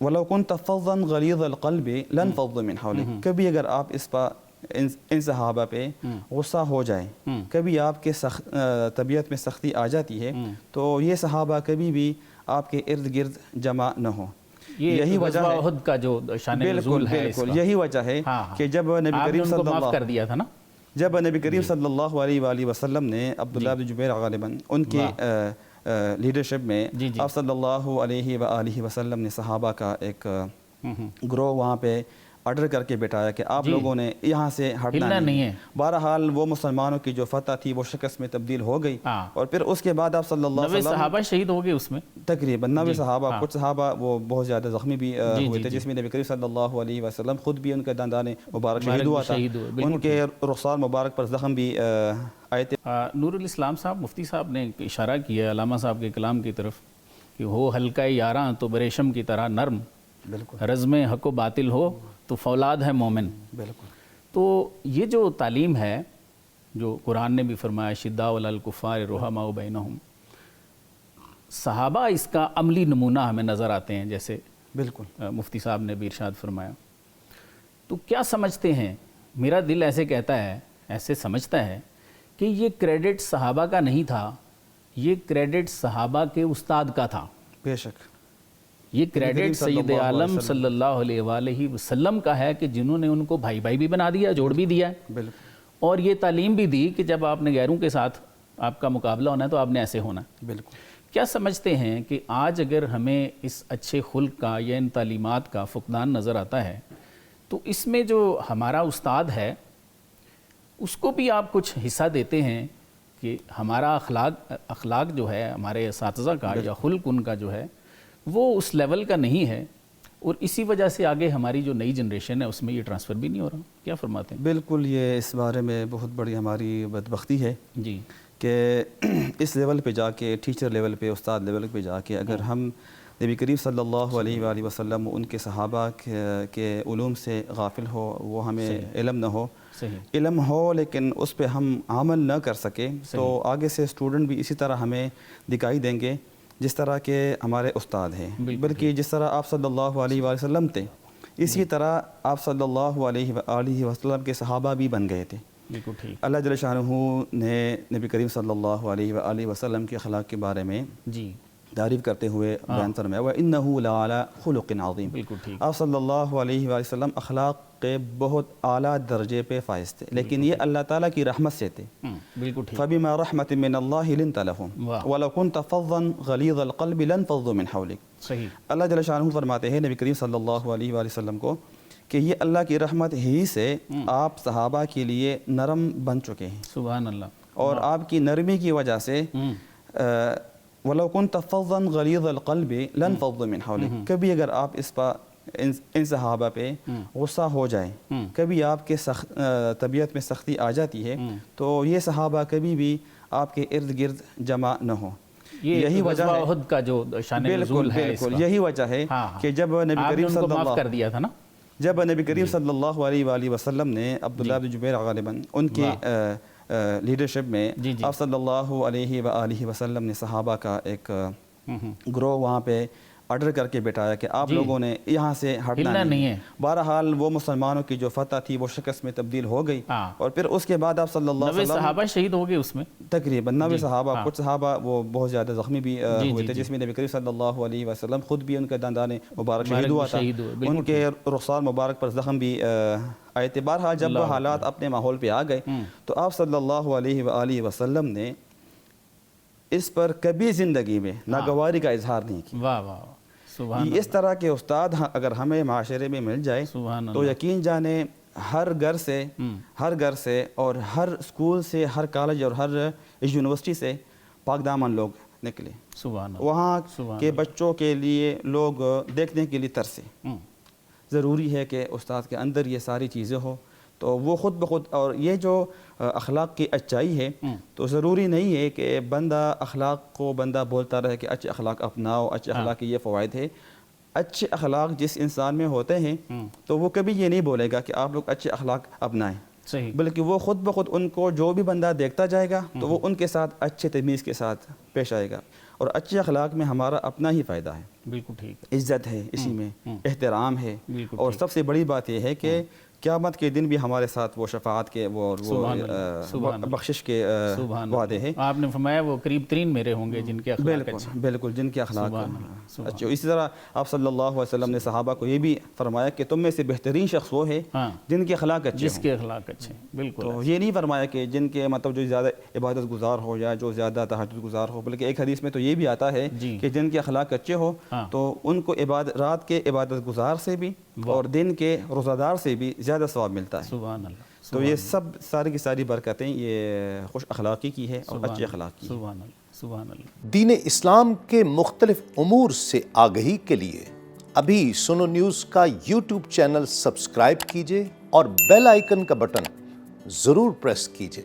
وَلَوْ كُنْتَ فَظًّا غَلِيظَ الْقَلْبِ لَانْفَضُّوا مِنْ حَوْلِكَ، کبھی اگر آپ اس پر ان صحابہ پہ غصہ ہو جائے، کبھی آپ کے طبیعت میں سختی آ جاتی ہے، تو یہ صحابہ کبھی بھی آپ کے ارد گرد جمع نہ ہو۔ یہی وجہ ہے احد کا جو شان نزول ہے، بالکل یہی وجہ ہے کہ جب نبی کریم صلی اللہ معاف کر دیا تھا نا، جب نبی کریم صلی اللہ علیہ وآلہ وسلم نے عبداللہ بن جبیر غالباً ان کے لیڈرشپ میں آپ صلی اللہ علیہ وآلہ وسلم نے صحابہ کا ایک گروہ وہاں پہ آرڈر کر کے بٹھایا کہ آپ لوگوں نے یہاں سے ہٹنا نہیں ہے۔ بہرحال وہ مسلمانوں کی جو فتح تھی وہ شکست میں تبدیل ہو گئی، اور پھر اس کے بعد آپ صلی اللہ علیہ وسلم 90 صحابہ شہید ہو گئے اس میں، تقریباً 90 صحابہ، کچھ صحابہ وہ بہت زیادہ زخمی بھی ہوئے تھے، جس میں نبی کریم صلی اللہ علیہ وسلم خود بھی ان کا دندان مبارک شہید ہوا تھا، ان کے رخسار مبارک پر زخم بھی آئے تھے۔ نور الاسلام صاحب، مفتی صاحب نے اشارہ کیا علامہ صاحب کے کلام کی طرف کہ ہو حلقہ یاراں تو بریشم کی طرح نرم، رزم حق و باطل ہو تو فولاد ہے مومن۔ بالکل، تو یہ جو تعلیم ہے جو قرآن نے بھی فرمایا شداء علی الکفار رحماء بینہم، صحابہ اس کا عملی نمونہ ہمیں نظر آتے ہیں، جیسے بالکل مفتی صاحب نے بھی ارشاد فرمایا۔ تو کیا سمجھتے ہیں، میرا دل ایسے کہتا ہے، ایسے سمجھتا ہے کہ یہ کریڈٹ صحابہ کا نہیں تھا، یہ کریڈٹ صحابہ کے استاد کا تھا۔ بے شک یہ کریڈٹ سید عالم صلی اللہ علیہ وآلہ وسلم کا ہے کہ جنہوں نے ان کو بھائی بھائی بھی بنا دیا، جوڑ بھی دیا ہے، اور یہ تعلیم بھی دی کہ جب آپ نے غیروں کے ساتھ آپ کا مقابلہ ہونا ہے تو آپ نے ایسے ہونا ہے۔ بالکل، کیا سمجھتے ہیں کہ آج اگر ہمیں اس اچھے خلق کا یا ان تعلیمات کا فقدان نظر آتا ہے تو اس میں جو ہمارا استاد ہے اس کو بھی آپ کچھ حصہ دیتے ہیں کہ ہمارا اخلاق جو ہے ہمارے اساتذہ کا یا خلق ان کا جو ہے وہ اس لیول کا نہیں ہے، اور اسی وجہ سے آگے ہماری جو نئی جنریشن ہے اس میں یہ ٹرانسفر بھی نہیں ہو رہا؟ کیا فرماتے ہیں؟ بالکل، یہ اس بارے میں بہت بڑی ہماری بدبختی ہے جی کہ اس لیول پہ جا کے، ٹیچر لیول پہ، استاد لیول پہ جا کے اگر ہم نبی کریم صلی اللہ علیہ وآلہ وسلم ان کے صحابہ کے علوم سے غافل ہو، وہ ہمیں علم نہ ہو، علم ہو لیکن اس پہ ہم عمل نہ کر سکے، تو آگے سے اسٹوڈنٹ بھی اسی طرح ہمیں دکھائی دیں گے جس طرح کے ہمارے استاد ہیں، بلکہ جس طرح آپ صلی اللہ علیہ وآلہ وسلم تھے اسی طرح آپ صلی اللہ علیہ وآلہ وسلم کے صحابہ بھی بن گئے تھے۔ بالکل ٹھیک۔ اللہ جل شانہ نے نبی کریم صلی اللہ علیہ وآلہ وسلم کے اخلاق کے بارے میں جی تعریف کرتے ہوئے بیان فرمایا وَإِنَّهُ لَعَلَىٰ خُلُقٍ عَظِيمٍ۔ بالکل ٹھیک۔ آپ صلی اللہ علیہ وآلہ وسلم اخلاق کے بہت اعلیٰ درجے پہ فائز تھے، لیکن یہ اللہ تعالیٰ کی رحمت سے تھے۔ بالکل ٹھیک۔ فَبِمَا رَحْمَةٍ مِّنَ اللَّهِ لِنْتَ لَهُمْ وَلَوْ كُنْتَ فَظًّا غَلِيظَ الْقَلْبِ لَانْفَضُّوا مِنْ حَوْلِكَ۔ صحیح۔ اللہ جل شانہ فرماتے ہیں نبی کریم صلی اللہ علیہ وآلہ وسلم کو کہ یہ اللہ کی رحمت ہی سے آپ صحابہ کے لیے نرم بن چکے ہیں، سبحان اللہ، اور آپ کی نرمی کی وجہ سے وَلَوْ كُنْتَ فَظًّا غَلِيظَ الْقَلْبِ لَانْفَضُّوا مِنْ حَوْلِكَ، کبھی اگر آپ اس پر ان صحابہ پہ غصہ ہو جائے، کبھی آپ کے طبیعت میں سختی آ جاتی ہے، تو یہ صحابہ کبھی بھی آپ کے ارد گرد جمع نہ ہو۔ یہی وجہ ہے احد کا جو شان نزول ہے، بالکل یہی وجہ ہے کہ جب نبی کریم صلی معاف کر دیا تھا نا، جب نبی کریم صلی اللہ علیہ وآلہ وسلم نے عبداللہ بن جبیر غالباً ان کے لیڈرشپ میں آپ صلی اللہ علیہ وآلہ وسلم نے صحابہ کا ایک گروہ وہاں پہ آرڈر کر کے بٹھایا کہ آپ لوگوں نے یہاں سے ہٹنا نہیں ہے۔ بہرحال وہ مسلمانوں کی جو فتح تھی وہ شکست میں تبدیل ہو گئی، اور پھر اس کے بعد آپ صلی اللہ علیہ 90 وسلم صحابہ شہید ہو گئے اس میں، تقریباً 90 صحابہ، کچھ صحابہ وہ بہت زیادہ زخمی بھی ہوئے تھے، جس میں نبی کریم صلی اللہ علیہ وسلم خود بھی ان کا دندان مبارک شہید ہوا تھا، ان کے رخسار مبارک پر زخم بھی آئے تھے۔ بہرحال جب وہ حالات اپنے ماحول پہ آ گئے تو آپ صلی اللہ علیہ وآلہ وسلم نے اس پر کبھی زندگی میں ناگواری کا اظہار نہیں کیا۔ واہ واہ، اس طرح کے استاد اگر ہمیں معاشرے میں مل جائے تو یقین جانے ہر گھر سے اور ہر اسکول سے، ہر کالج اور ہر یونیورسٹی سے پاک دامن لوگ نکلے، وہاں کے بچوں کے لیے لوگ دیکھنے کے لیے ترسے۔ ضروری ہے کہ استاد کے اندر یہ ساری چیزیں ہو تو وہ خود بخود، اور یہ جو اخلاق کی اچائی ہے تو ضروری نہیں ہے کہ بندہ اخلاق کو بندہ بولتا رہے کہ اچھے اخلاق اپناؤ، اچھے اخلاق کی یہ فوائد ہے۔ اچھے اخلاق جس انسان میں ہوتے ہیں تو وہ کبھی یہ نہیں بولے گا کہ آپ لوگ اچھے اخلاق اپنائیں، صحیح. بلکہ وہ خود بخود ان کو جو بھی بندہ دیکھتا جائے گا تو وہ ان کے ساتھ اچھے تمیز کے ساتھ پیش آئے گا. اور اچھے اخلاق میں ہمارا اپنا ہی فائدہ ہے. بالکل ٹھیک ہے. عزت ہے اسی میں، احترام ہے، بالکل اور ٹھیک. سب سے بڑی بات یہ ہے کہ قیامت کے دن بھی ہمارے ساتھ وہ شفاعت کے وہ بخشش کے وعدے ہیں. آپ نے فرمایا وہ قریب ترین میرے ہوں گے جن کے اخلاق اچھے. بالکل جن کے اخلاق اچھے. اسی طرح آپ صلی اللہ علیہ وسلم نے صحابہ کو یہ بھی فرمایا کہ تم میں سے بہترین شخص وہ ہے جن کے اخلاق اچھے جس کے اخلاق اچھے. بالکل. تو یہ نہیں فرمایا کہ جن کے مطلب جو زیادہ عبادت گزار ہو یا جو زیادہ تہجد گزار ہو، بلکہ ایک حدیث میں تو یہ بھی آتا ہے کہ جن کے اخلاق اچھے ہو تو ان کو رات کے عبادت گزار سے بھی اور دن کے روزہ دار سے بھی زیادہ ثواب ملتا ہے. سبحان اللہ. تو یہ سب ساری کی ساری برکتیں یہ خوش اخلاقی کی ہے اور اچھی اخلاق کی. سبحان اللہ. سبحان اللہ. دین اسلام کے مختلف امور سے آگہی کے لیے ابھی سنو نیوز کا یوٹیوب چینل سبسکرائب کیجئے اور بیل آئیکن کا بٹن ضرور پریس کیجئے.